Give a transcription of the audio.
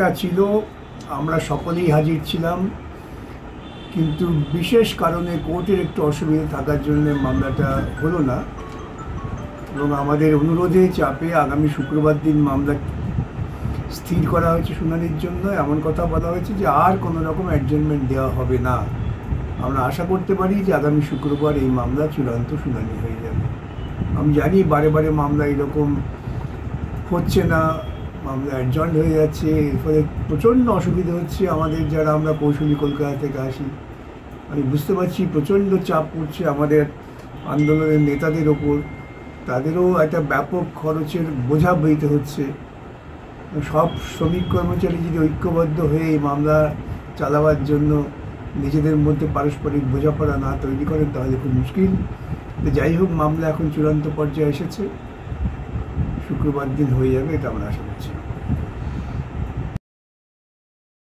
টা ছিল, আমরা সকলেই হাজির ছিলাম, কিন্তু বিশেষ কারণে কোর্টের একটু অসুবিধা থাকার জন্য মামলাটা হলো না এবং আমাদের অনুরোধে চাপে আগামী শুক্রবার দিন মামলা স্থির করা হয়েছে শুনানির জন্য। এমন কথা বলা হয়েছে যে আর কোনো রকম অ্যাডজার্নমেন্ট দেওয়া হবে না। আমরা আশা করতে পারি যে আগামী শুক্রবার এই মামলা চূড়ান্ত শুনানি হয়ে যাবে। আমি জানি বারে বারে মামলা এরকম হচ্ছে না, মামলা অ্যাডজয়েন্ট হয়ে যাচ্ছে, এর ফলে প্রচণ্ড অসুবিধা হচ্ছে আমাদের, যারা আমরা কৌশলী কলকাতা থেকে আসি। আমি বুঝতে পারছি প্রচণ্ড চাপ পড়ছে আমাদের আন্দোলনের নেতাদের ওপর, তাদেরও একটা ব্যাপক খরচের বোঝা বইতে হচ্ছে। সব শ্রমিক কর্মচারী যদি ঐক্যবদ্ধ হয়ে এই মামলা চালাবার জন্য নিজেদের মধ্যে পারস্পরিক বোঝাপড়া না তৈরি করেন তাহলে খুব মুশকিল। তো যাই হোক, মামলা এখন চূড়ান্ত পর্যায়ে এসেছে, শুক্রবার দিন হয়ে যাবে, এটা আমরা আশা করছি।